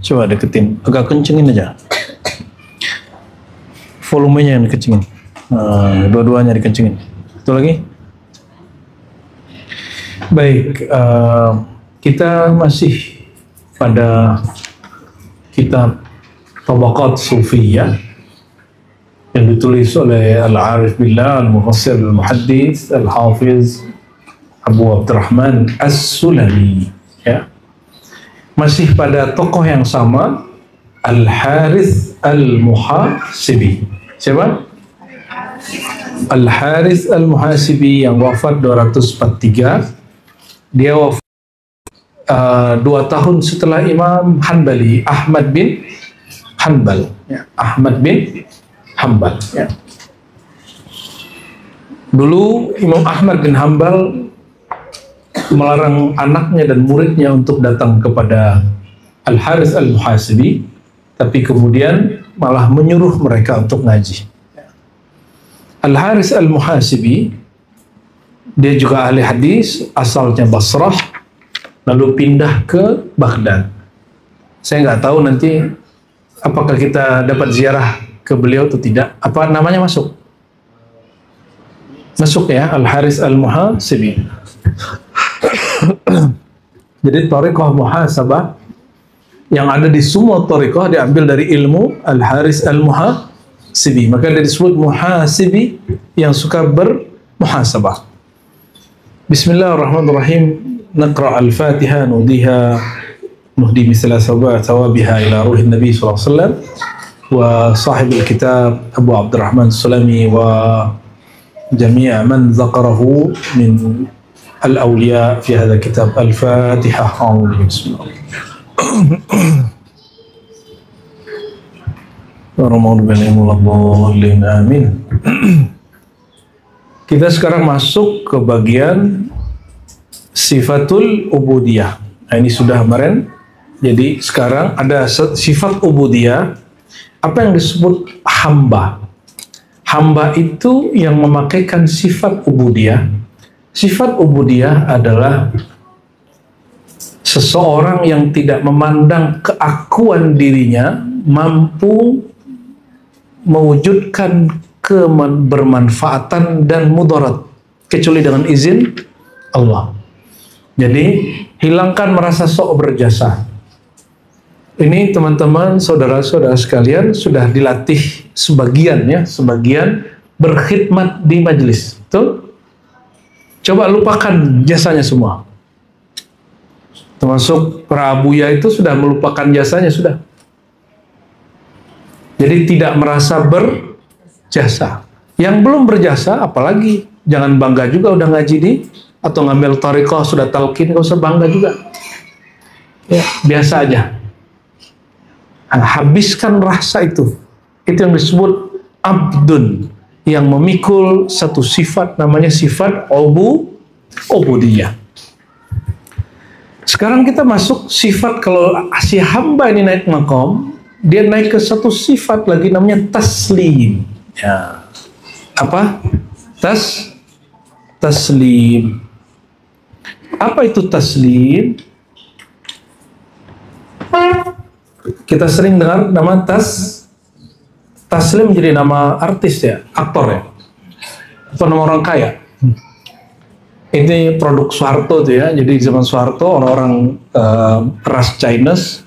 Coba deketin, agak kencengin aja. Volumenya yang dikencengin. Dua-duanya dikencengin. Satu lagi. Baik, kita masih pada kitab Tabaqat Sufiyah yang ditulis oleh Al-Arif Billah Al-Mufassir Al-Muhaddits Al-Hafiz Abu Abdurrahman As-Sulami, ya. Masih pada tokoh yang sama, Al-Harith Al-Muhasibi. Siapa? Al-Harith Al-Muhasibi yang wafat 243. Dia wafat 2 tahun setelah Imam Hanbali, Ahmad bin Hanbal, ya. Ahmad bin Hanbal, ya. Dulu Imam Ahmad bin Hanbal melarang anaknya dan muridnya untuk datang kepada Al-Harith Al-Muhasibi, tapi kemudian malah menyuruh mereka untuk ngaji. Al-Harith Al-Muhasibi, dia juga ahli hadis, asalnya Basrah, lalu pindah ke Baghdad. Saya nggak tahu nanti apakah kita dapat ziarah ke beliau atau tidak. Apa namanya masuk? Masuk, ya, Al-Harith Al-Muhasibi. Jadi thariqah muhasabah yang ada di semua thariqah diambil dari ilmu Al-Harith Al-Muhasibi. Maka dia disebut muhasibi yang suka bermuhasabah. Bismillahirrahmanirrahim. Naqra al-Fatihah nuhdi misla thawabiha ila ruhin Nabi sallallahu alaihi wasallam wa sahib al-kitab Abu Abdurrahman Sulami wa jami' man dzakarahu min al-awliya fi hadha kitab al-Fatihah. Bismillah. Amin. Kita sekarang masuk ke bagian sifatul ubudiyah. Nah, ini sudah kemarin. Jadi sekarang ada sifat ubudiyah. Apa yang disebut hamba? Hamba itu yang memakaikan sifat ubudiyah. Sifat ubudiyah adalah seseorang yang tidak memandang keakuan dirinya mampu mewujudkan kebermanfaatan dan mudarat kecuali dengan izin Allah. Jadi hilangkan merasa sok berjasa. Ini teman-teman, saudara-saudara sekalian sudah dilatih sebagian, ya, sebagian berkhidmat di majelis. Betul? Coba lupakan jasanya semua. Termasuk para abuya itu sudah melupakan jasanya, sudah. Jadi tidak merasa berjasa. Yang belum berjasa, apalagi jangan bangga juga udah ngaji di atau ngambil thariqah sudah talqin, gak usah bangga juga. Ya, biasa aja. Nah, habiskan rasa itu. Itu yang disebut abdun, yang memikul satu sifat namanya sifat ubudiyah. Sekarang kita masuk sifat, kalau si hamba ini naik maqam, dia naik ke satu sifat lagi namanya taslim. Ya. Apa? Taslim. Apa itu taslim? Kita sering dengar nama taslim jadi nama artis, ya, aktor, ya, atau nama orang kaya. Ini produk Soeharto tuh, ya. Jadi di zaman Soeharto orang-orang ras Chinese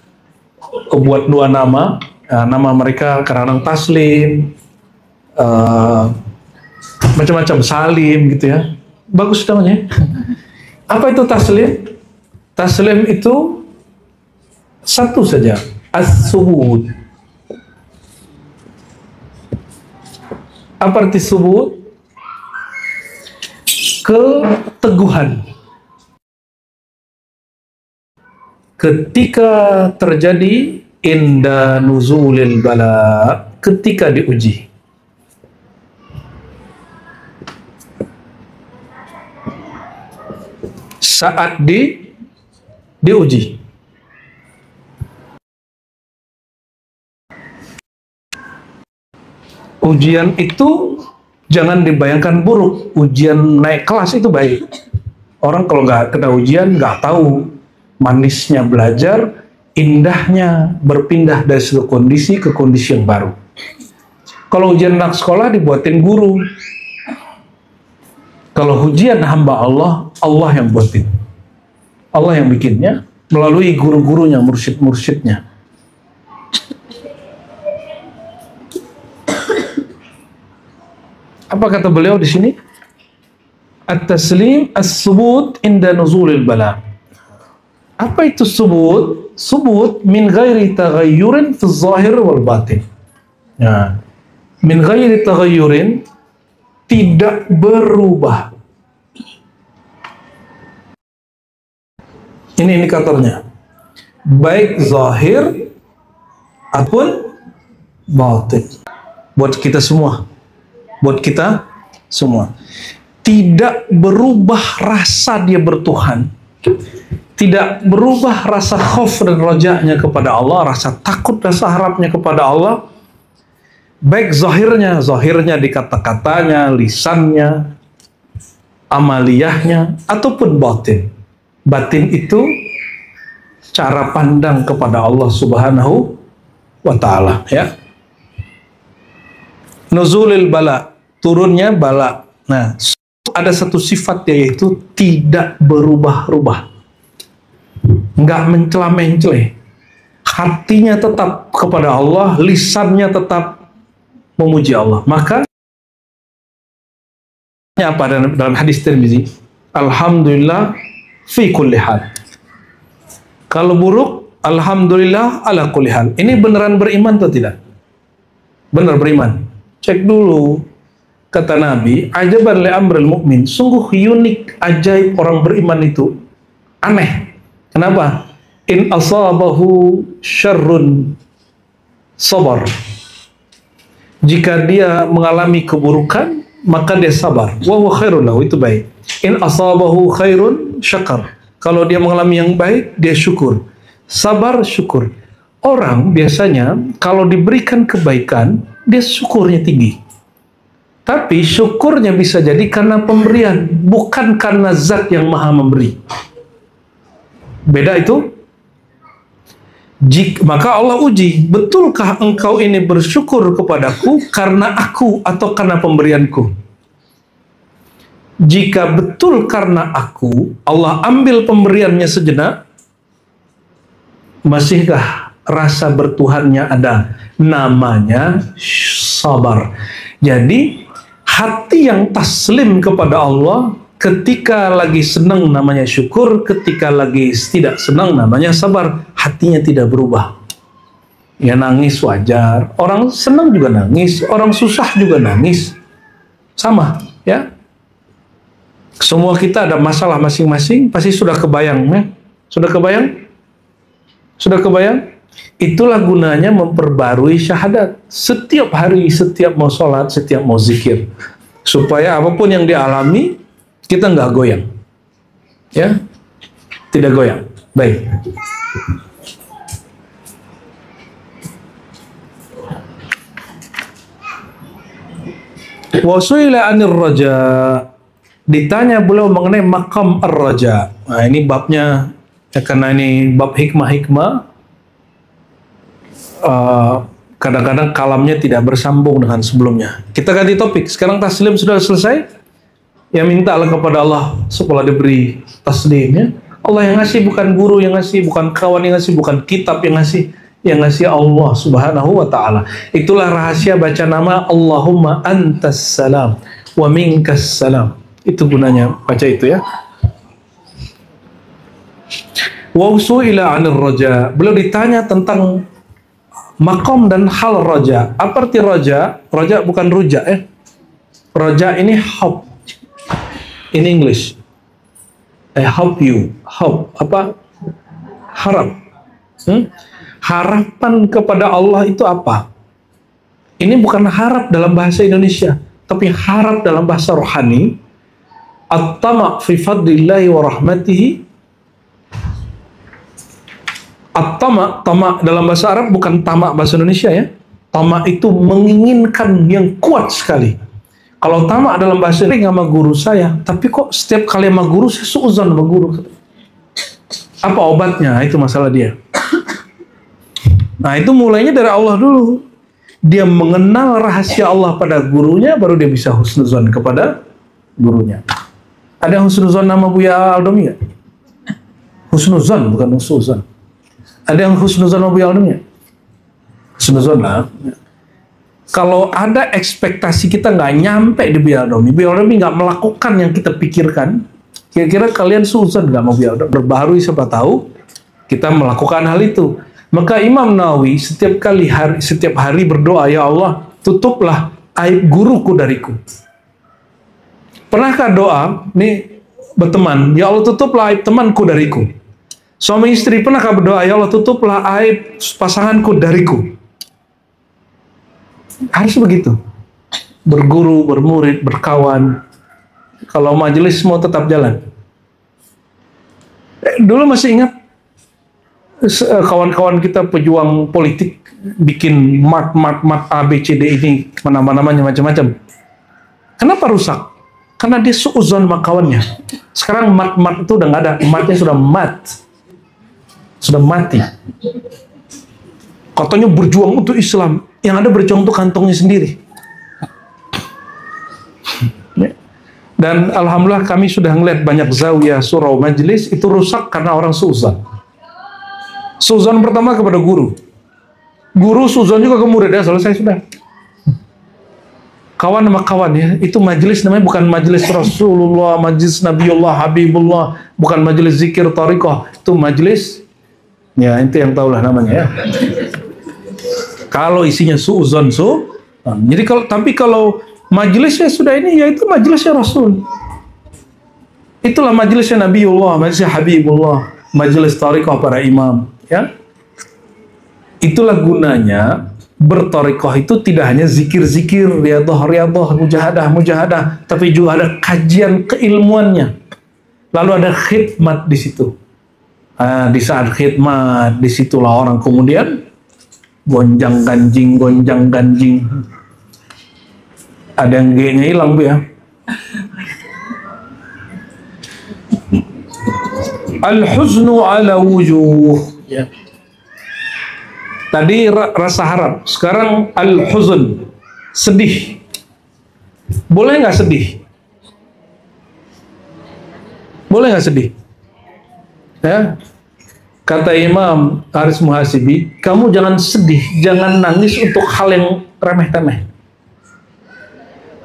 kebuat dua nama. Nama mereka kadang-kadang Taslim, macam-macam, Salim gitu, ya. Bagus namanya. Apa itu Taslim? Taslim itu satu saja, as-subut. Apa arti subut? Keteguhan. Ketika terjadi inda nuzulil bala, ketika diuji. Saat diuji. Ujian itu jangan dibayangkan buruk. Ujian naik kelas itu baik. Orang kalau nggak kena ujian, nggak tahu manisnya belajar, indahnya berpindah dari satu kondisi ke kondisi yang baru. Kalau ujian anak sekolah dibuatin guru. Kalau ujian hamba Allah, Allah yang buatin. Allah yang bikinnya melalui guru-gurunya, mursyid-mursyidnya. Apa kata beliau di sini? At-taslim as-subut inda nuzulil bala. Apa itu subut? Subut min ghairi taghayyurin fi zahir wal batin. Ya. Min ghairi taghayyurin, tidak berubah. Ini indikatornya. Baik zahir ataupun batin. Buat kita semua. Buat kita semua. Tidak berubah rasa dia bertuhan. Tidak berubah rasa khauf dan rajanya kepada Allah, rasa takut, rasa harapnya kepada Allah. Baik zahirnya di kata-katanya, lisannya, amaliyahnya, ataupun batin. Batin itu cara pandang kepada Allah Subhanahu wa Ta'ala, ya. Nuzulil bala, turunnya bala. Nah, ada satu sifat, yaitu tidak berubah-ubah, nggak mencela-mencela. Hatinya tetap kepada Allah, lisannya tetap memuji Allah. Maka apa dalam hadis Tirmizi? Alhamdulillah fi kulli hal. Kalau buruk, alhamdulillah ala kulli hal. Ini beneran beriman atau tidak? Benar beriman. Cek dulu. Kata Nabi, ajaban li amril mu'min. Sungguh unik, ajaib orang beriman itu. Aneh. Kenapa? In asabahu syarrun sabar. Jika dia mengalami keburukan, maka dia sabar. Wa huwa khairun lahu, itu baik. In asabahu khairun syakar. Kalau dia mengalami yang baik, dia syukur. Sabar, syukur. Orang biasanya kalau diberikan kebaikan, dia syukurnya tinggi. Tapi syukurnya bisa jadi karena pemberian, bukan karena zat yang maha memberi. Beda itu. Maka Allah uji, betulkah engkau ini bersyukur kepadaku karena aku atau karena pemberianku? Jika betul karena aku, Allah ambil pemberiannya sejenak, masihkah rasa bertuhannya ada? Namanya sabar. Jadi hati yang taslim kepada Allah, ketika lagi senang namanya syukur, ketika lagi tidak senang namanya sabar. Hatinya tidak berubah. Ya, nangis wajar. Orang senang juga nangis, orang susah juga nangis. Sama, ya. Semua kita ada masalah masing-masing, pasti sudah kebayang, ya? Sudah kebayang? Sudah kebayang? Itulah gunanya memperbarui syahadat. Setiap hari, setiap mau sholat, setiap mau zikir. Supaya apapun yang dialami, kita nggak goyang. Ya? Tidak goyang. Baik. Wa su'ila 'anir raja. Ditanya beliau mengenai maqam ar-raja. Nah, ini babnya, ya, karena ini bab hikmah-hikmah. Kadang-kadang kalamnya tidak bersambung dengan sebelumnya. Kita ganti topik. Sekarang taslim sudah selesai. Ya, mintalah kepada Allah supaya diberi taslimnya. Allah yang ngasih, bukan guru yang ngasih, bukan kawan yang ngasih, bukan kitab yang ngasih. Yang ngasih Allah Subhanahu wa Ta'ala. Itulah rahasia baca nama Allahumma antas salam wa minkas salam. Itu gunanya baca itu, ya. Wa su'ila 'anil raja. Beliau ditanya tentang makom dan hal raja. Apa arti raja? Raja bukan rujak, ya. Raja ini hope. In English. I hope you. Hope. Apa? Harap. Harapan kepada Allah itu apa? Ini bukan harap dalam bahasa Indonesia, tapi harap dalam bahasa rohani. At-tama' fi fadlillahi wa rahmatihi. At-tama', tama' dalam bahasa Arab bukan tamak bahasa Indonesia, ya. Tamak itu menginginkan yang kuat sekali. Kalau tamak dalam bahasa Indonesia sama guru saya, tapi kok setiap kali sama guru saya suuzon sama guru. Apa obatnya? Itu masalah dia. Nah, itu mulainya dari Allah dulu. Dia mengenal rahasia Allah pada gurunya, baru dia bisa husnuzon kepada gurunya. Ada yang husnuzon nama Buya Aldomi nggak? Husnuzon, bukan husnuzon. Ada yang husnuzon sama Buya Aldomi nggak? Husnuzon lah. Kalau ada ekspektasi kita nggak nyampe di Buya Aldomi nggak melakukan yang kita pikirkan, kira-kira kalian suzon nggak mau Buya Aldomi? Berbaharui siapa tahu kita melakukan hal itu. Maka Imam Nawawi setiap hari berdoa, ya Allah, tutuplah aib guruku dariku. Pernahkah doa, nih berteman, ya Allah tutuplah aib temanku dariku. Suami istri pernahkah berdoa, ya Allah tutuplah aib pasanganku dariku. Harus begitu. Berguru, bermurid, berkawan. Kalau majelis semua tetap jalan. Dulu masih ingat kawan-kawan kita pejuang politik bikin mat A B C D ini nama-namanya macam-macam. Kenapa rusak? Karena dia suuzon sama kawannya. Sekarang mat itu udah nggak ada, matnya sudah mati. Katanya berjuang untuk Islam, yang ada berjuang untuk kantongnya sendiri. Dan alhamdulillah kami sudah ngeliat banyak zawiyah, surau, majelis itu rusak karena orang suuzon. Suuzon pertama kepada guru. Guru suuzon juga ke murid, ya selesai sudah. Kawan sama kawan ya, itu majelis namanya bukan majelis Rasulullah, majelis Nabiullah, Habibullah, bukan majelis zikir tariqah, itu majelis, ya itu yang tahulah namanya ya. Kalau isinya suuzon, jadi tapi kalau majelisnya sudah ini, ya itu majelisnya Rasul. Itulah majelisnya Nabiullah, majelisnya Habibullah, majelis tariqah para imam. Ya, itulah gunanya bertariqah itu tidak hanya zikir-zikir, riyadhah, mujahadah, tapi juga ada kajian keilmuannya. Lalu ada khidmat di situ. Nah, di saat khidmat, disitulah orang kemudian gonjang ganjing. Ada yang G-nya hilang Bu ya. Al-huznu ala wujuh. Ya. Tadi rasa harap, sekarang al-huzn, sedih. Boleh nggak sedih? Boleh nggak sedih? Ya. Kata Imam Haris Muhasibi, kamu jangan sedih, jangan nangis untuk hal yang remeh-temeh.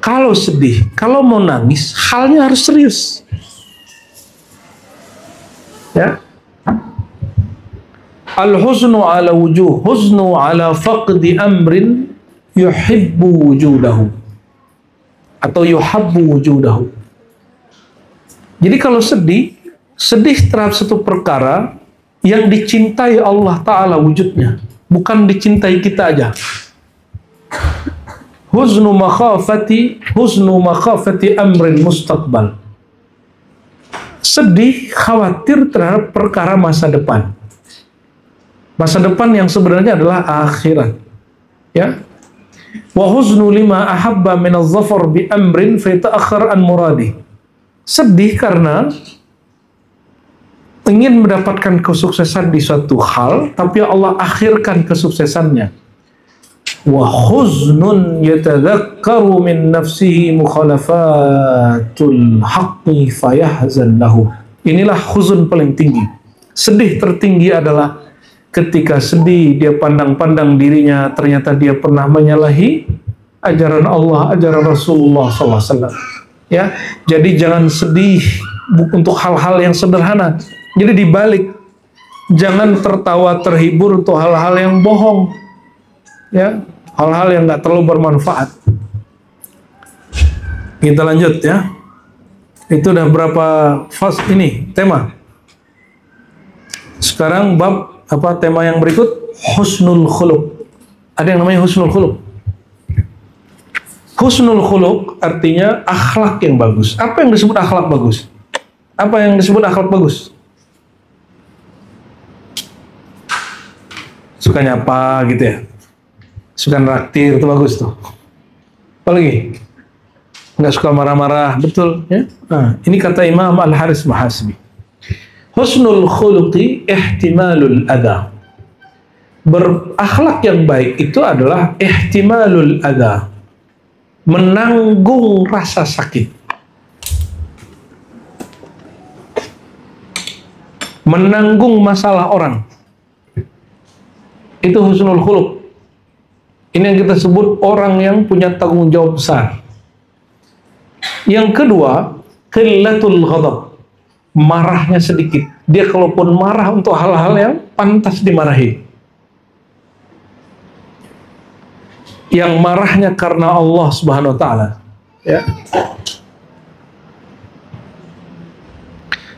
Kalau sedih, kalau mau nangis, halnya harus serius. Ya. Al-huznu ala wujuh, huznu ala faqdi amrin yuhibbu wujudahu. Atau yuhabbu wujudahu. Jadi kalau sedih terhadap satu perkara yang dicintai Allah Ta'ala wujudnya. Bukan dicintai kita aja. Huznu makhafati amrin mustaqbal. Sedih, khawatir terhadap perkara masa depan. Masa depan yang sebenarnya adalah akhirat. Ya. Wa huznu lima ahabba min az-zafar bi amrin fa yata'akhkhar an muradi. Sedih karena ingin mendapatkan kesuksesan di suatu hal, tapi Allah akhirkan kesuksesannya. Wa huznun yatadhakkaru min nafsihi mukhalafatul haqqi fayahzan lahu. Inilah huzun paling tinggi. Sedih tertinggi adalah ketika sedih dia pandang-pandang dirinya ternyata dia pernah menyalahi ajaran Allah, ajaran Rasulullah SAW. Ya, jadi jangan sedih untuk hal-hal yang sederhana. Jadi dibalik, jangan tertawa terhibur untuk hal-hal yang bohong. Ya, hal-hal yang nggak terlalu bermanfaat. Kita lanjut ya. Itu udah berapa fase ini tema. Sekarang bab apa tema yang berikut? Husnul khuluq. Ada yang namanya husnul khuluq. Husnul khuluq artinya akhlak yang bagus. Apa yang disebut akhlak bagus? Apa yang disebut akhlak bagus? Suka nyapa gitu ya. Suka nraktir itu bagus tuh. Apa lagi? Nggak suka marah-marah, betul ya? Nah, ini kata Imam Al-Haris Muhasibi. Husnul khuluqi ihtimalul adha. Berakhlak yang baik itu adalah ihtimalul adha, menanggung rasa sakit, menanggung masalah orang. Itu husnul khuluq. Ini yang kita sebut orang yang punya tanggung jawab besar. Yang kedua, qillatul ghadab, marahnya sedikit. Dia kalaupun marah untuk hal-hal yang pantas dimarahi, yang marahnya karena Allah Subhanahu wa taala, ya.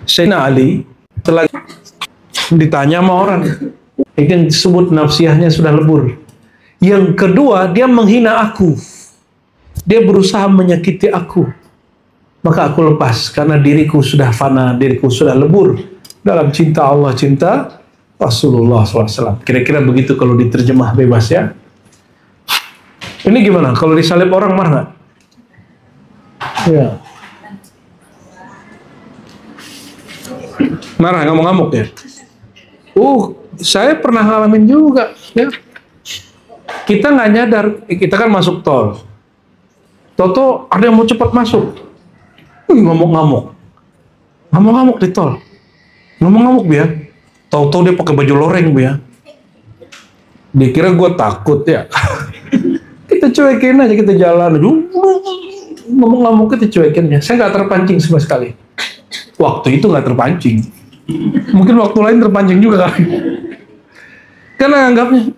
Sayyidina Ali setelah ditanya sama orang, itu yang disebut nafsiyahnya sudah lebur. Yang kedua, dia menghina aku, dia berusaha menyakiti aku, maka aku lepas karena diriku sudah fana, diriku sudah lebur dalam cinta Allah, cinta Rasulullah SAW. Kira-kira begitu kalau diterjemah bebas, ya. Ini gimana? Kalau disalib orang marah nggak? Ya. Marah, ngamuk-ngamuk ya? Saya pernah ngalamin juga, ya. Kita nggak nyadar, kita kan masuk tol. Toto ada yang mau cepat masuk. Ngamuk-ngamuk. Ngamuk-ngamuk di tol. Ngamuk-ngamuk ya. Tahu-tahu dia pakai baju loreng, Bu, ya. Dia kira gue takut, ya. Kita cuekin aja, kita jalan aja. Ngamuk-ngamuk kita cuekin ya. Saya nggak terpancing sama sekali. Waktu itu nggak terpancing. Mungkin waktu lain terpancing juga kali. Karena anggapnya,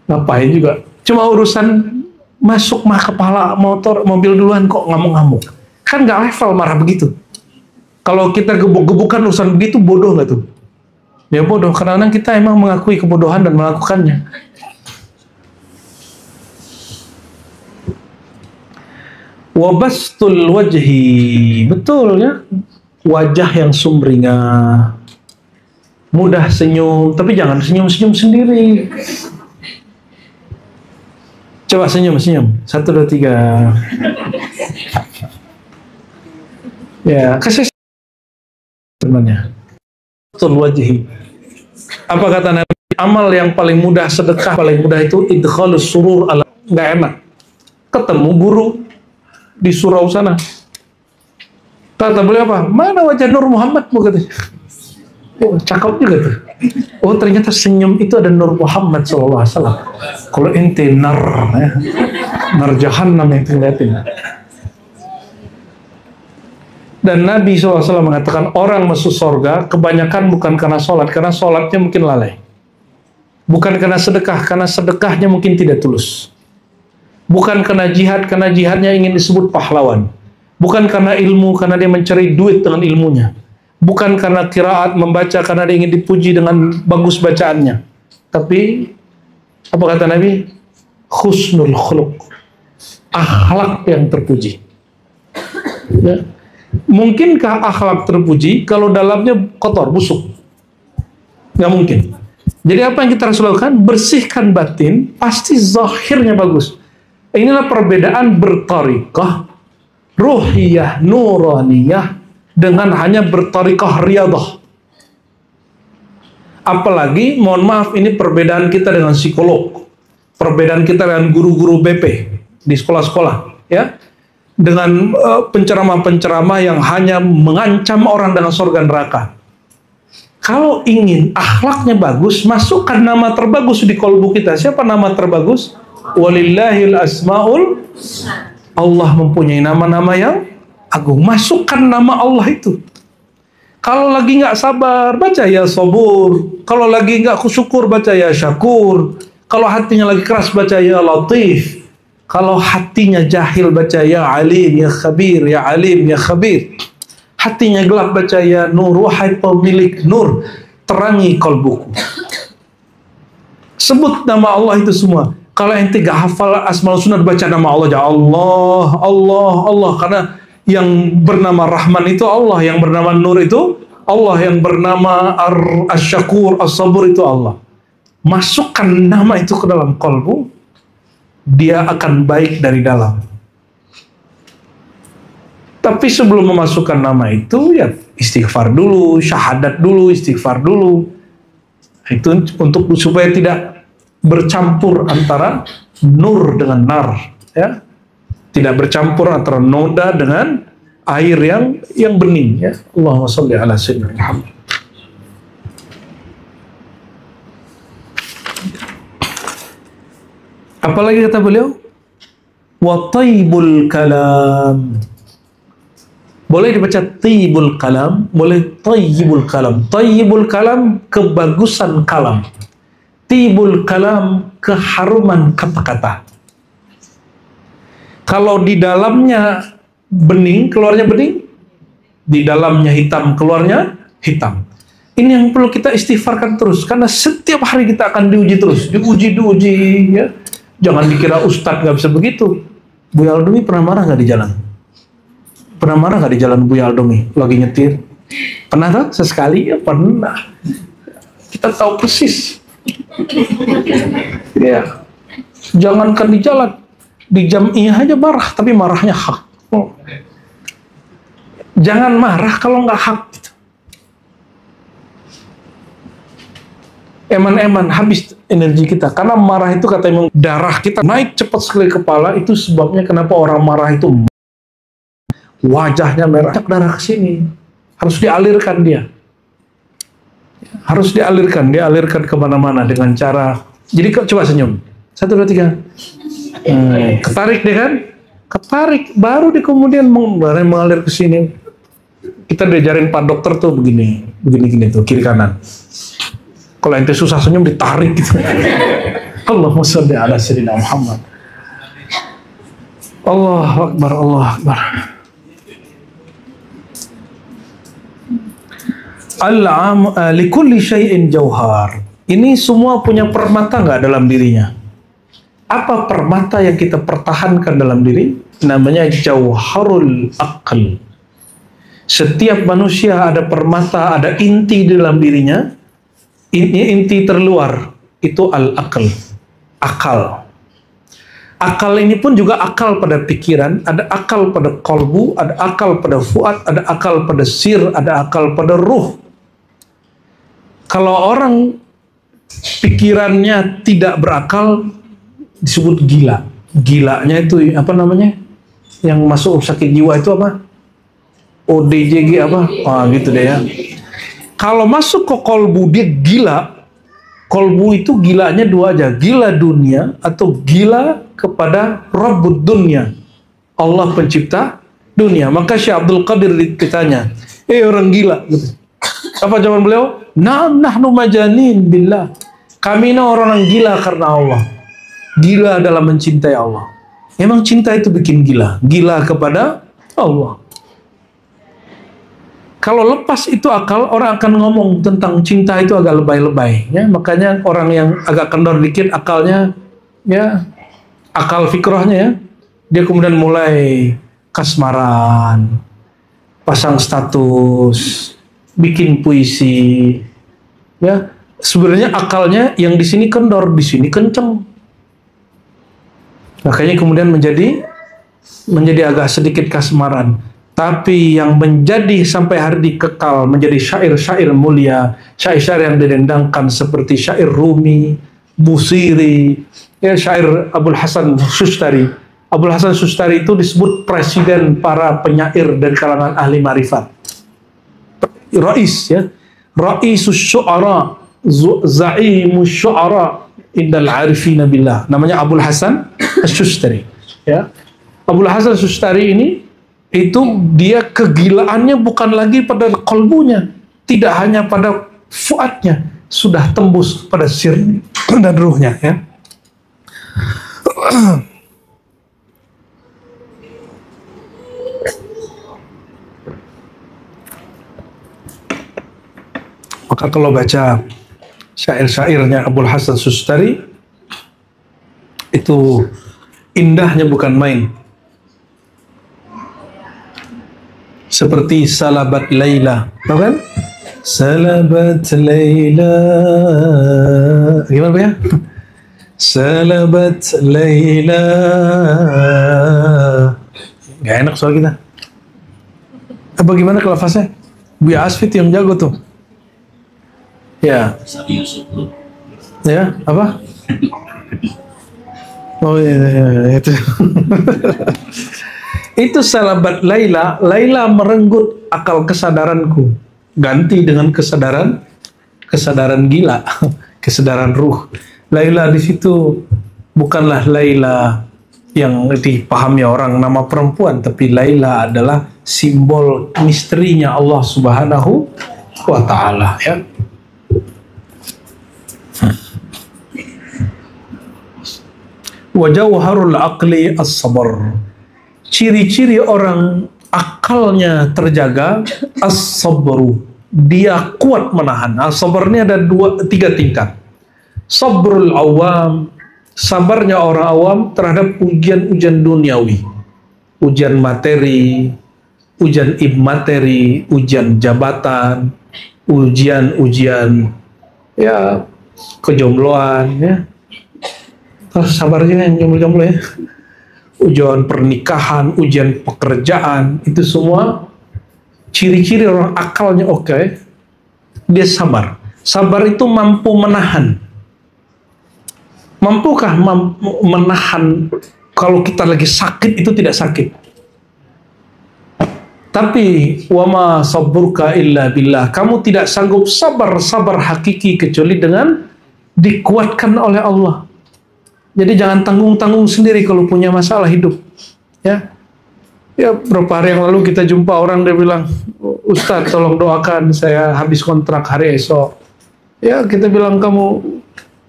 ngapain juga. Cuma urusan masuk kepala mobil duluan kok ngamuk-ngamuk. Kan nggak level marah begitu. Kalau kita gebuk-gebukan urusan begitu, bodoh nggak tuh? Ya bodoh, karena kita emang mengakui kebodohan dan melakukannya. Wabastul wajhi, betul ya, wajah yang sumringah, mudah senyum, tapi jangan senyum-senyum sendiri. Coba senyum-senyum, 1, 2, 3. Ya, kasih temannya. Wabastul wajhi. Apa kata Nabi? Amal yang paling mudah, sedekah paling mudah itu idkhalus surur ala, nggak enak. Ketemu guru di surau sana, kata beliau apa? Mana wajah Nur Muhammad, bu, katanya. Oh, cakep juga tuh. Oh, ternyata senyum itu ada Nur Muhammad SAW. Kalau ente nar, ya, nar jahannam yang terlihatin. Dan Nabi SAW mengatakan orang masuk surga kebanyakan bukan karena sholat, karena sholatnya mungkin lalai. Bukan karena sedekah, karena sedekahnya mungkin tidak tulus. Bukan karena jihad, karena jihadnya ingin disebut pahlawan. Bukan karena ilmu, karena dia mencari duit dengan ilmunya. Bukan karena qiraat, membaca, karena dia ingin dipuji dengan bagus bacaannya. Tapi, apa kata Nabi? Husnul khuluq. Akhlak yang terpuji. Ya. Mungkinkah akhlak terpuji kalau dalamnya kotor, busuk? Nggak mungkin. Jadi apa yang kita harus lakukan? Bersihkan batin, pasti zahirnya bagus. Inilah perbedaan bertariqah ruhiyah nuraniyah dengan hanya bertariqah riyadah. Apalagi, mohon maaf, ini perbedaan kita dengan psikolog, perbedaan kita dengan guru-guru BP di sekolah-sekolah, ya, dengan penceramah-penceramah yang hanya mengancam orang dengan surga neraka. Kalau ingin akhlaknya bagus, masukkan nama terbagus di kolbu kita. Siapa nama terbagus? Walillahil asmaul. Allah mempunyai nama-nama yang agung. Masukkan nama Allah itu. Kalau lagi nggak sabar, baca ya sabur. Kalau lagi nggak syukur, baca ya syakur. Kalau hatinya lagi keras, baca ya latif. Kalau hatinya jahil, baca ya alim, ya khabir, ya alim, ya khabir. Hatinya gelap, baca ya nur. Wahai pemilik nur, terangi kolbuku. Sebut nama Allah itu semua. Kalau ente gak hafal Asmaul Husna, baca nama Allah aja. Allah, Allah, Allah. Karena yang bernama Rahman itu Allah, yang bernama Nur itu Allah, yang bernama Asy-Syakur, As-Sabur itu Allah. Masukkan nama itu ke dalam kolbu, dia akan baik dari dalam. Tapi sebelum memasukkan nama itu, ya istighfar dulu, syahadat dulu, istighfar dulu. Itu untuk supaya tidak bercampur antara nur dengan nar, ya. Tidak bercampur antara noda dengan air yang bening, ya. Allahumma shalli ala sayyidina Muhammad. Apalagi kata beliau? Wa taibul kalam. Boleh dibaca taibul kalam, boleh taibul kalam. Taibul kalam, kebagusan kalam. Taibul kalam, keharuman kata-kata. Kalau di dalamnya bening, keluarnya bening. Di dalamnya hitam, keluarnya hitam. Ini yang perlu kita istighfarkan terus, karena setiap hari kita akan diuji terus, diuji, ya. Jangan dikira ustadz nggak bisa begitu. Buya Aldomi pernah marah nggak di jalan? Pernah marah nggak di jalan Buya Aldomi lagi nyetir? Pernah tuh? Sesekali ya pernah. Kita tahu persis. Ya, jangankan di jalan, di jam-iyah aja marah, tapi marahnya hak. Jangan marah kalau nggak hak. Eman-eman habis energi kita, karena marah itu katanya darah kita naik cepat sekali kepala. Itu sebabnya kenapa orang marah itu wajahnya merah, darah ke sini, harus dialirkan dia, harus dialirkan kemana-mana dengan cara. Jadi coba senyum, 1, 2, 3, ketarik deh kan, ketarik, baru dia kemudian mengalir ke sini. Kita diajarin Pak Dokter tuh begini tuh, kiri kanan. Kalau ente susah senyum, ditarik gitu. Allahumma shalli ala sayyidina Muhammad. Allahu Akbar, Allahu Akbar. Likulli syai'in jauhar. Ini semua punya permata nggak dalam dirinya? Apa permata yang kita pertahankan dalam diri? Namanya jauharul aql. Setiap manusia ada permata, ada inti di dalam dirinya. Inti terluar itu al-aql, akal. Akal ini pun juga akal pada pikiran, ada akal pada qalbu, ada akal pada fuad, ada akal pada sir, ada akal pada ruh. Kalau orang pikirannya tidak berakal, disebut gila. Gilanya itu apa namanya? Yang masuk sakit jiwa itu apa? ODGG apa? Gitu deh ya. Kalau masuk ke kolbu dia gila. Kolbu itu gilanya dua aja, gila dunia atau gila kepada Rabbud dunia, Allah pencipta dunia. Maka Syekh Abdul Qadir ditanya, orang gila gitu. Apa jawaban beliau? Nahnu majanin billah. Kami ini orang yang gila karena Allah. Gila dalam mencintai Allah. Emang cinta itu bikin gila. Gila kepada Allah. Kalau lepas itu akal, orang akan ngomong tentang cinta itu agak lebay-lebay. Ya, makanya orang yang agak kendor dikit akalnya, ya akal fikrohnya ya, dia kemudian mulai kasmaran, pasang status, bikin puisi. Ya, sebenarnya akalnya yang di sini kendor, di sini kenceng. Makanya kemudian menjadi agak sedikit kasmaran. Tapi yang menjadi sampai hari dikekal menjadi syair-syair mulia, syair-syair yang didendangkan seperti syair Rumi, Busiri, ya syair Abul Hasan Sustari. Abul Hasan Sustari itu disebut presiden para penyair dari kalangan ahli marifat. Rais ya, Raisus Syu'ara, Za'imus Syu'ara indal arifina billah. Namanya Abul Hasan Sustari. Ya. Abul Hasan Sustari ini itu dia kegilaannya bukan lagi pada kolbunya, tidak hanya pada fuadnya, sudah tembus pada sir dan ruhnya ya. Maka kalau baca syair-syairnya Abul Hasan Sustari itu indahnya bukan main. Seperti Salabat Laila, tahu kan? Salabat Laila, gimana ya? Salabat Laila, nggak enak soal kita. Bagaimana kalau lafaznya? Buya Asfit yang jago tuh. Ya. Ya, apa? Oh iya, itu. Itu sahabat Laila. Laila merenggut akal kesadaranku, ganti dengan kesadaran gila, kesadaran ruh. Laila di situ bukanlah Laila yang dipahami orang nama perempuan, tapi Laila adalah simbol misterinya Allah Subhanahu wa Ta'ala, ya. Wa jawharul aqli as-sabr. Ciri-ciri orang akalnya terjaga, as-sabru, dia kuat menahan. As-sabr ini ada 3 tingkat. Sabrul awam, sabarnya orang awam terhadap ujian-ujian duniawi, ujian materi, ujian materi, ujian jabatan, ujian ya kejombloan, ya. Terus sabarnya yang jomblo-jomblo, ya. Ujian pernikahan, ujian pekerjaan, itu semua ciri-ciri orang akalnya oke, dia sabar. Sabar itu mampu menahan. Mampukah menahan kalau kita lagi sakit itu tidak sakit? Tapi wama sabruka illa billah, kamu tidak sanggup sabar hakiki kecuali dengan dikuatkan oleh Allah. Jadi jangan tanggung-tanggung sendiri kalau punya masalah hidup, ya. Ya, beberapa hari yang lalu kita jumpa orang, dia bilang, Ustadz tolong doakan saya habis kontrak hari esok. Ya, kita bilang kamu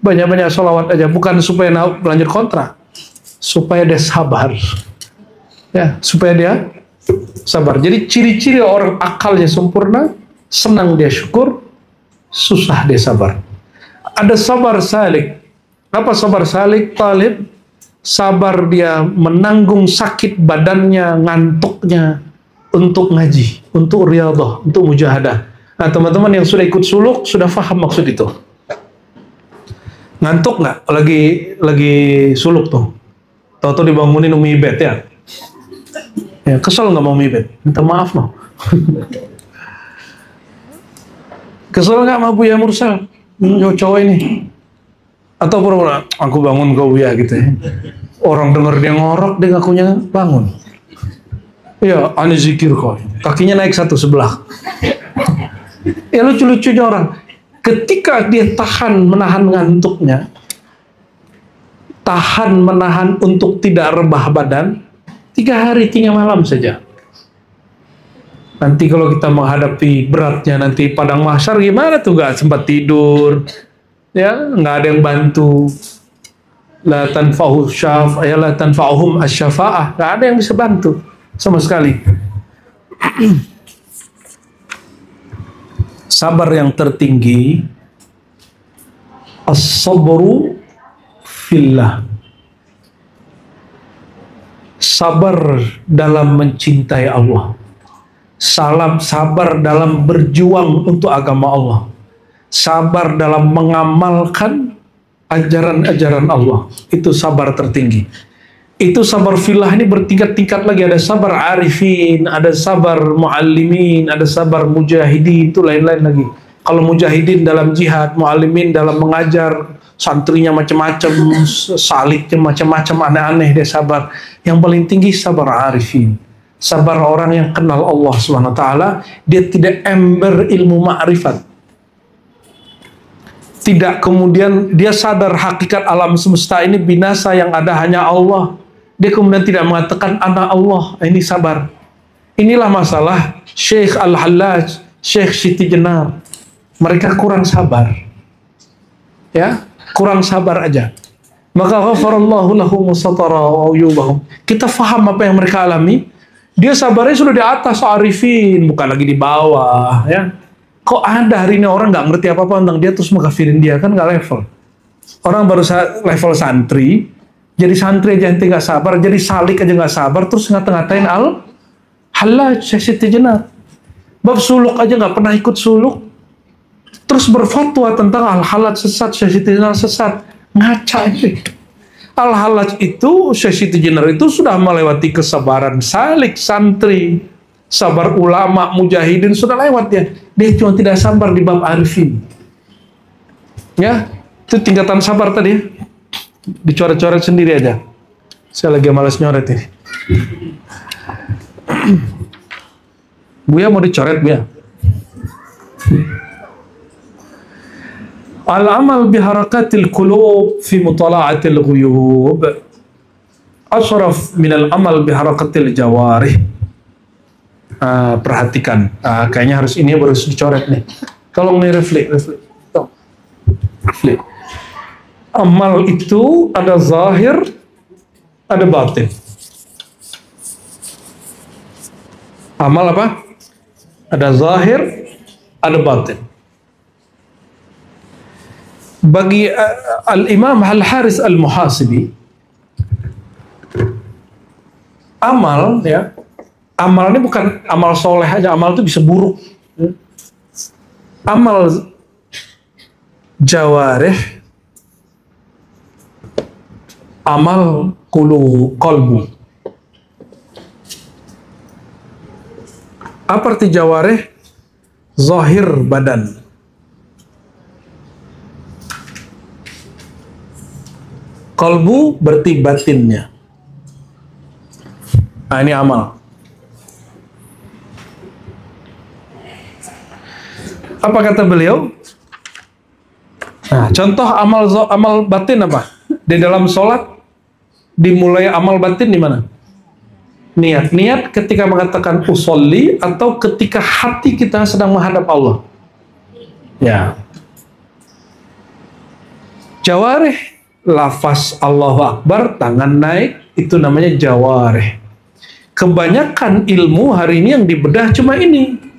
banyak-banyak sholawat aja, bukan supaya lanjut kontrak, supaya dia sabar, ya, supaya dia sabar. Jadi ciri-ciri orang akalnya sempurna, senang dia syukur, susah dia sabar. Ada sabar salik. Apa sabar salik? Talib, sabar dia menanggung sakit badannya, ngantuknya untuk ngaji, untuk riyadhah, untuk mujahadah. Nah, teman-teman yang sudah ikut suluk sudah paham maksud itu. Ngantuk nggak? Lagi suluk tuh. Tahu-tahu dibangunin Umi Ibet, ya. Ya, kesel nggak mau Umi Ibet? Minta maaf no. Kesel nggak sama Buya Mursal? Cowok ini. Atau pura-pura, aku bangun kau ya gitu, ya. Orang dengar dia ngorok, dia ngakunya bangun. Ya, aneh zikir kok. Kakinya naik satu sebelah. Ya, lucu-lucunya orang. Ketika dia tahan menahan ngantuknya, tahan menahan untuk tidak rebah badan, 3 hari 3 malam saja. Nanti kalau kita menghadapi beratnya nanti padang mahsyar gimana tuh, gak sempat tidur, ya, nggak ada yang bantu. La tanfa'uhum asy-syafa'ah, nggak ada yang bisa bantu sama sekali. Sabar yang tertinggi, as-sabru fillah, sabar dalam mencintai Allah, sabar dalam berjuang untuk agama Allah, sabar dalam mengamalkan ajaran-ajaran Allah. Itu sabar tertinggi. Itu sabar filah ini bertingkat-tingkat lagi. Ada sabar arifin, ada sabar muallimin, ada sabar mujahidin, itu lain-lain lagi. Kalau mujahidin dalam jihad, muallimin dalam mengajar, santrinya macam-macam, saliknya macam-macam, aneh-aneh, dia sabar. Yang paling tinggi sabar arifin. Sabar orang yang kenal Allah SWT, dia tidak ember ilmu ma'rifat. Tidak kemudian dia sadar hakikat alam semesta ini binasa, yang ada hanya Allah. Dia kemudian tidak mengatakan anak Allah. Ini sabar. Inilah masalah Syekh Al-Hallaj, Syekh Siti Jenar. Mereka kurang sabar. Ya, kurang sabar aja. Maka ghafarallahu lahum wasatara wa uyubahum. Kita faham apa yang mereka alami. Dia sabarnya sudah di atas arifin, bukan lagi di bawah, ya. Kok ada hari ini orang nggak ngerti apa-apa tentang dia terus mengkafirin dia, kan nggak level. Orang baru level santri, jadi santri aja ente nggak sabar, jadi salik aja nggak sabar, terus ngata-ngatain Al-Hallaj, Siti Jenar. Bab suluk aja nggak pernah ikut suluk, terus berfatwa tentang Al-Hallaj sesat, Siti Jenar sesat. Ngaca itu. Al-Hallaj itu, Siti Jenar itu sudah melewati kesabaran salik, santri, sabar ulama, mujahidin, sudah lewat dia. Dia cuma tidak sabar di bab arifin. Ya, itu tingkatan sabar tadi. Dicoret-coret sendiri aja. Saya lagi malas nyoret ini. Buya mau dicoret, Buya? Al-amal biharakatil qulub fi mutala'atil ghuyub ashraf min al-amal biharakatil jawarih. Perhatikan, kayaknya harus ini harus dicoret nih. Tolong nih refleks. Amal itu ada zahir, ada batin. Amal apa? Ada zahir, ada batin. Bagi Al-Imam Al-Haris Al-Muhasibi, amal ya, amal ini bukan amal soleh aja, amal itu bisa buruk. Amal jawarih, amal qalbu. Apa arti jawarih? Zahir badan. Qalbu berarti batinnya. Nah, ini amal. Apa kata beliau? Nah, contoh amal batin apa? Di dalam sholat dimulai amal batin di mana? Niat ketika mengatakan usolli atau ketika hati kita sedang menghadap Allah. Ya. Jawarih, lafaz Allahu Akbar, tangan naik, itu namanya jawarih. Kebanyakan ilmu hari ini yang dibedah cuma ini.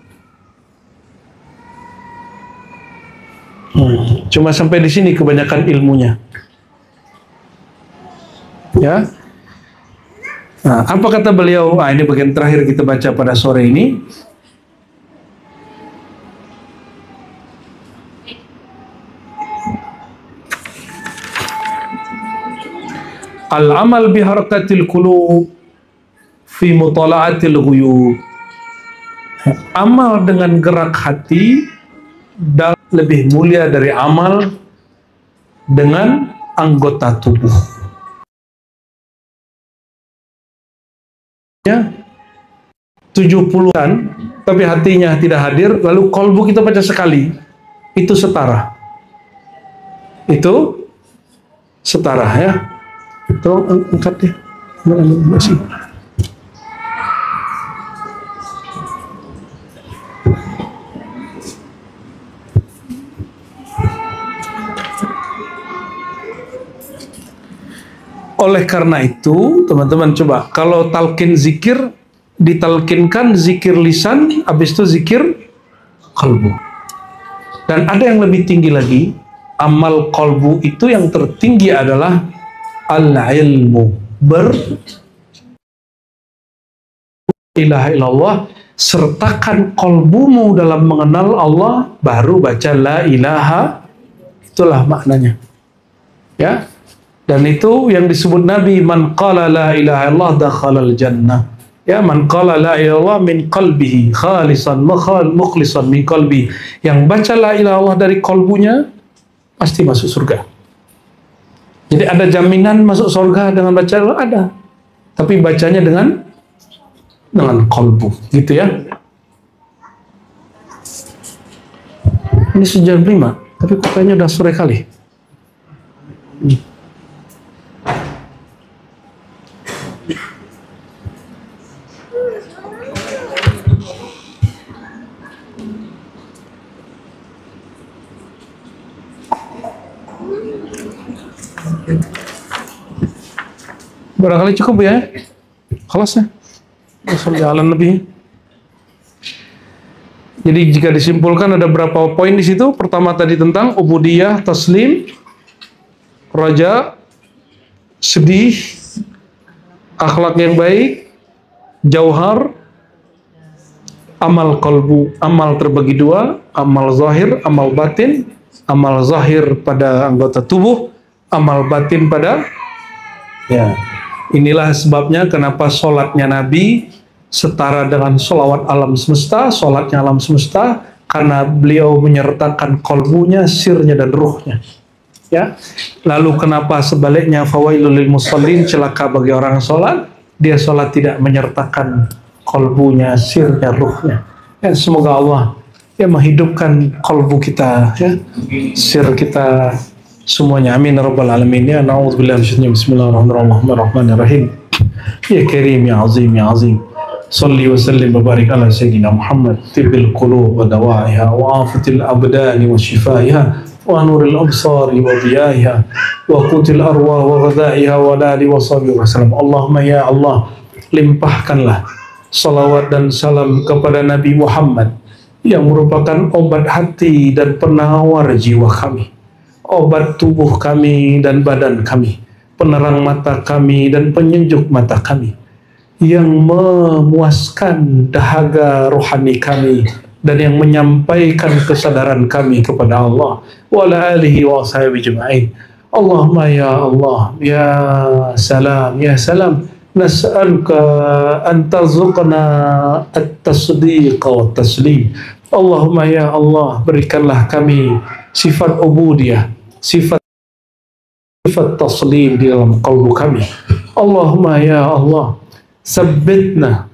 Cuma sampai di sini kebanyakan ilmunya. Ya. Nah, apa kata beliau? Ini bagian terakhir kita baca pada sore ini. Al-amal biharakatil qulub fi mutala'atil ghuyub. Amal dengan gerak hati dan lebih mulia dari amal dengan anggota tubuh. Ya, 70-an, tapi hatinya tidak hadir, lalu kolbu kita baca sekali, itu setara. Itu setara ya. Tolong angkat deh. Masih. Oleh karena itu, teman-teman coba, kalau talqin zikir, ditalkinkan zikir lisan, habis itu zikir qalbu. Dan ada yang lebih tinggi lagi, amal qalbu itu yang tertinggi adalah al-ilmu. Ilaha illallah, sertakan qalbumu dalam mengenal Allah, baru baca la ilaha, itulah maknanya. Ya. Dan itu yang disebut Nabi, man qala la ilaha illallah dakhalal jannah. Ya, man qala la ilaha illallah min qalbihi khalisan mukhlisan min qalbi. Yang baca la ilaha illallah dari kalbunya pasti masuk surga. Jadi ada jaminan masuk surga dengan baca la, ada. Tapi bacanya dengan kalbu, gitu ya. Ini sejam 5, tapi kayaknya udah sore kali. Barangkali cukup ya. Kelas ya. Jalan lebih. Jadi jika disimpulkan ada berapa poin di situ? Pertama tadi tentang ubudiyah, taslim, raja, sedih, akhlak yang baik, jauhar, amal qalbu. Amal terbagi dua, amal zahir, amal batin. Amal zahir pada anggota tubuh, amal batin pada ya. Inilah sebabnya kenapa sholatnya Nabi setara dengan sholawat alam semesta, sholatnya alam semesta, karena beliau menyertakan kolbunya, sirnya, dan ruhnya. Ya. Lalu kenapa sebaliknya fawailul lil musallin, celaka bagi orang sholat, dia sholat tidak menyertakan kolbunya, sirnya, ruhnya. Ya, semoga Allah ya menghidupkan kolbu kita, ya, sir kita semuanya. Amin ya rabbal alamin. Ya, na'udzubillahi minasyaitonir rajim. Bismillahirrahmanirrahim. Ya karim ya azim ya azim. Salli wa sallim wa barik ala sayyidina Muhammad tibbil qulub wa dawaiha wa afatil abdani wa shifaiha wa nuril absari wa diyaiha wa qutil arwah wa ghadaiha wa lali wa sahbihi wa sallam. Allahumma ya Allah, limpahkanlah salawat dan salam kepada Nabi Muhammad yang merupakan obat hati dan penawar jiwa kami, obat tubuh kami dan badan kami, penerang mata kami dan penyejuk mata kami, yang memuaskan dahaga rohani kami dan yang menyampaikan kesadaran kami kepada Allah wa ala alihi wa ashabihi jema'in. Allahumma ya Allah, ya salam, ya salam, nas'aluka an tarzuqna at-tasdiq wa taslim. Allahumma ya Allah, berikanlah kami sifat ubudiyah, sifat taslim di dalam qalbu kami. Allahumma ya Allah, sabbitna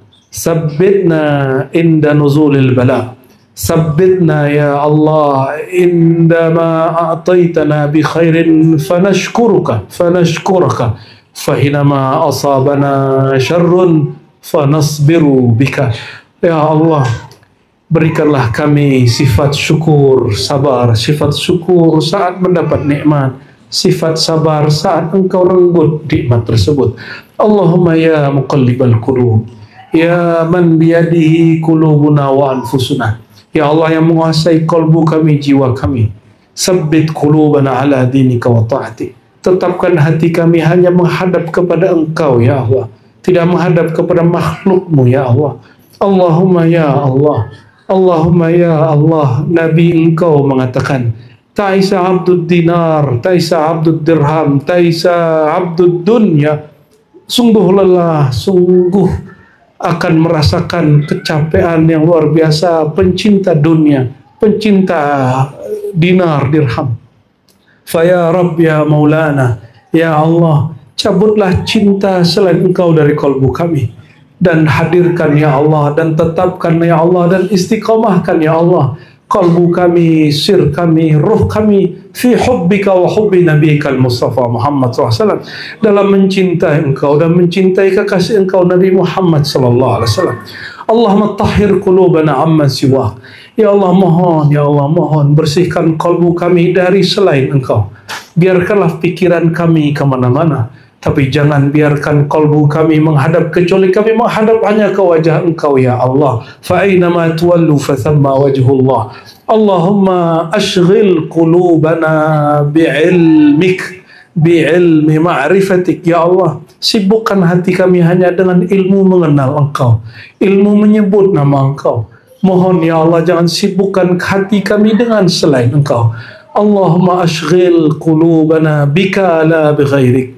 inda nuzulil bala, sabbitna ya Allah indama a'taytana bi khairin fanashkuruka fahinama asabana syarrun fanasbiru bika. Ya Allah, berikanlah kami sifat syukur, sabar, sifat syukur saat mendapat nikmat, sifat sabar saat engkau renggut nikmat tersebut. Allahumma ya muqallibal qulub, ya man biyadihi qulubuna wa anfusuna. Ya Allah yang menguasai kalbu kami, jiwa kami, sabbit qulubana ala dinika wa ta'ati. Tetapkan hati kami hanya menghadap kepada engkau ya Allah, tidak menghadap kepada makhlukmu ya Allah. Allahumma ya Allah, Allahumma ya Allah, Nabi engkau mengatakan, Ta'isa abdud dinar, ta'isa abdud dirham, ta'isa abdud dunya. Sungguh lelah, sungguh akan merasakan kecapean yang luar biasa pencinta dunia, pencinta dinar, dirham. Faya Rabb ya Maulana, ya Allah, cabutlah cinta selain engkau dari kalbu kami, dan hadirkan ya Allah, dan tetapkan ya Allah, dan istiqamahkan ya Allah kalbu kami, sir kami, ruh kami fi hubbika wa hubbi nabiyikal Mustafa Muhammad SAW, dalam mencintai engkau dan mencintai kekasih engkau Nabi Muhammad SAW. Allahumma tahhir qulubana amman siwak. Ya Allah mohon, ya Allah mohon, bersihkan kalbu kami dari selain engkau. Biarkanlah pikiran kami kemana-mana, tapi jangan biarkan kalbu kami menghadap, kecuali kami menghadap hanya ke wajah engkau ya Allah. Fa'ainama tuwallu fathamma wajhullah. Allahumma ashghil qulubana bi'ilmik, bi'ilmi ma'rifatik. Ya Allah, sibukkan hati kami hanya dengan ilmu mengenal engkau, ilmu menyebut nama engkau. Mohon ya Allah, jangan sibukkan hati kami dengan selain engkau. Allahumma ashghil qulubana bika la bighairik.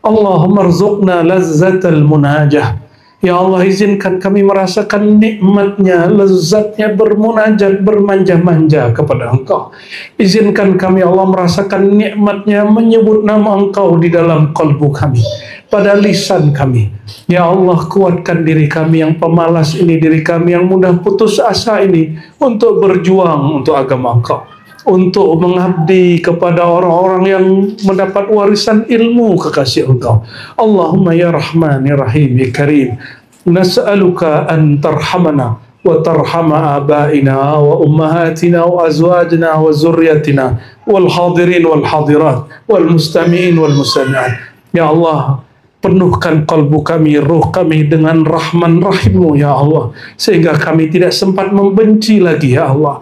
Allahumma rzuqna lazzatal munajah. Ya Allah, izinkan kami merasakan nikmatnya, lezatnya bermunajat, bermanja-manja kepada engkau. Izinkan kami Allah merasakan nikmatnya menyebut nama engkau di dalam kalbu kami, pada lisan kami. Ya Allah, kuatkan diri kami yang pemalas ini, diri kami yang mudah putus asa ini, untuk berjuang untuk agama engkau, untuk mengabdi kepada orang-orang yang mendapat warisan ilmu kekasih engkau. Allahumma ya Rahman ya Rahim ya Karim, nas'aluka an tarhamana wa tarhama abaina wa ummahatina wa azwajina wa zurriyatina wal hadirin wal hadirat wal mustami'in wal mustami'at. Ya Allah, penuhkan kalbu kami, ruh kami dengan Rahman Rahimmu ya Allah, sehingga kami tidak sempat membenci lagi ya Allah.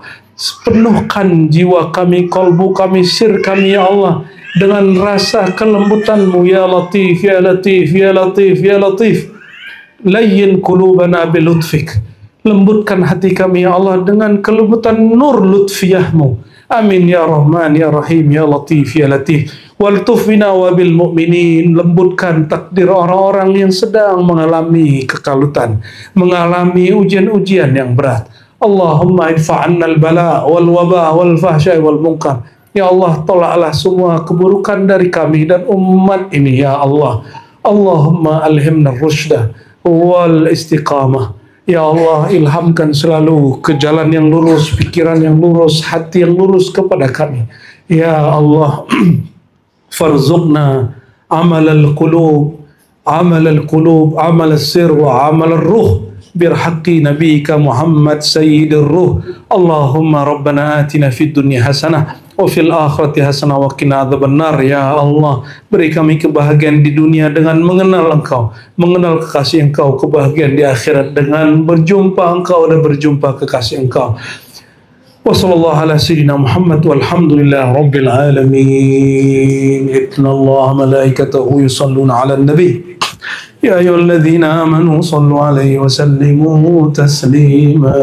Penuhkan jiwa kami, kalbu kami, sir kami ya Allah, dengan rasa kelembutan-Mu ya Latif, ya Latif, ya Latif, ya Latif. Layyin qulubana bilutfik. Lembutkan hati kami ya Allah dengan kelembutan nur lutfiyah-Mu. Amin ya Rahman ya Rahim ya Latif ya Latif. Waltuf bina wa bil mu'minin. Lembutkan takdir orang-orang yang sedang mengalami kekalutan, mengalami ujian-ujian yang berat. Allahumma idfa' 'anna al-bala' wal waba' wal fahsya' wal munkar. Ya Allah, tolaklah semua keburukan dari kami dan umat ini, ya Allah. Allahumma alhimna rusydah wal istiqamah. Ya Allah, ilhamkan selalu ke jalan yang lurus, pikiran yang lurus, hati yang lurus kepada kami. Ya Allah, farzuqna amal al-qulub, amal al-sir wa amal al-ruh. برحق نبيك محمد سيد الروح اللهم ربنا آتنا في الدنيا حسنة وفي الآخرة حسنة وقنا عذاب النار. Ya Allah, beri kami kebahagiaan di dunia dengan mengenal Engkau, mengenal kekasih Engkau, kebahagiaan di akhirat dengan berjumpa Engkau dan berjumpa kekasih Engkau. Wa sallallahu ala sayyidina Muhammad walhamdulillah rabbil alamin. Inna Allah malaikatahu yusalluna ala nabi يا أيها الذين آمنوا صلوا عليه وسلموا تسليما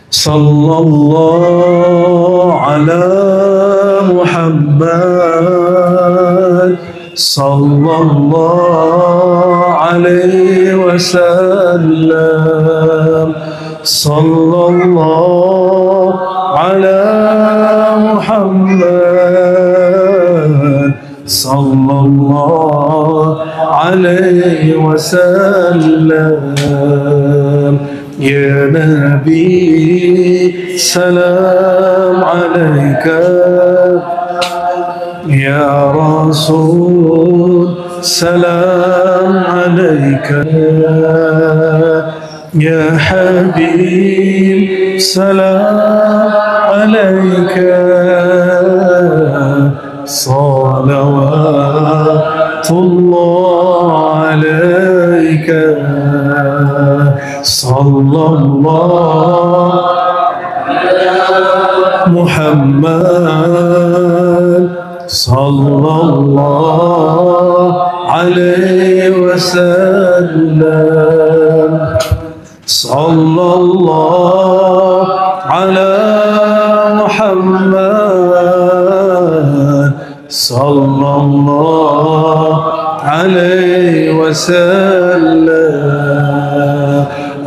صلى الله على محمد صلى الله عليه وسلم صلى الله على محمد صلى الله عليه وسلم. يا نبي سلام عليك يا رسول سلام عليك يا حبيب سلام عليك صلوات الله عليك صلى الله محمد صلى الله عليه وسلم صلى الله على محمد صلى الله عليه وسلم.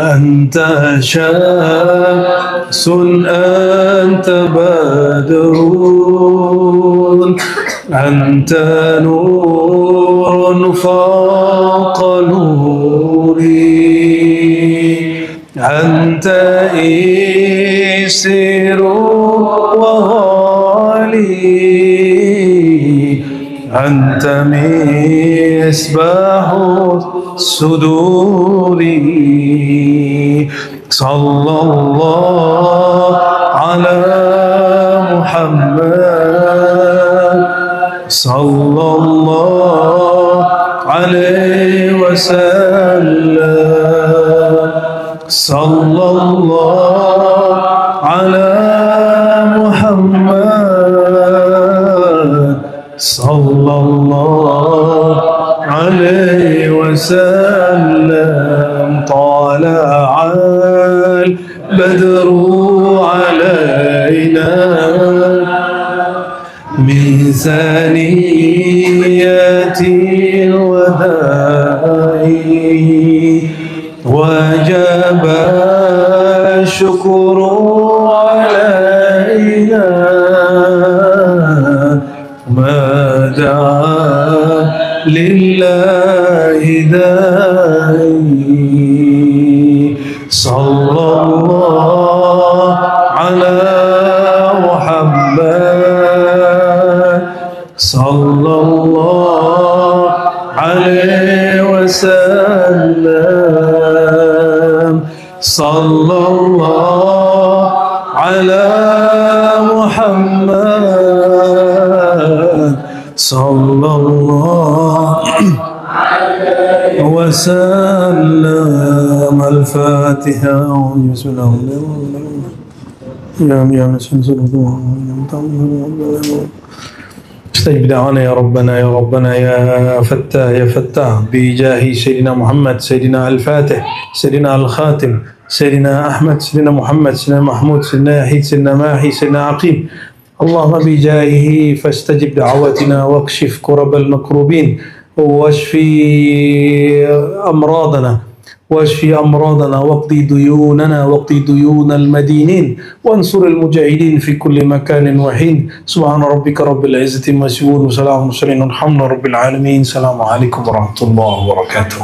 أنت شمس أنت بدر أنت نور فوق نوري أنت إيسر وغالي أنت مصباح الصدور صلى الله على محمد صلى الله عليه وسلم صلى الله على محمد صلى الله عليه وسلم. طلع البدر علينا من ثنيات الوداع وجب الشكر علينا ما دعا لله داعي صلى الله على محمد صلى الله عليه وسلم صلى الله على محمد صلى الله وسلم. الفاتحة. بسم الله استجب دعوانا يا ربنا يا ربنا يا فتاح يا فتاح بجاه سيدنا محمد سيدنا الفاتح سيدنا الخاتم سيدنا أحمد سيدنا محمد سيدنا محمود سيدنا يحيد سيدنا ماحي سيدنا عقيم اللهم بجاهه فاستجب دعوتنا واكشف كرب المكروبين واشفي أمراضنا واشفي أمراضنا واقضي ديوننا واقضي ديون المدينين وانصر المجاهدين في كل مكان وحين. سبحان ربك رب العزة عما يصفون وسلام على المرسلين والحمد لله رب العالمين. السلام عليكم ورحمة الله وبركاته.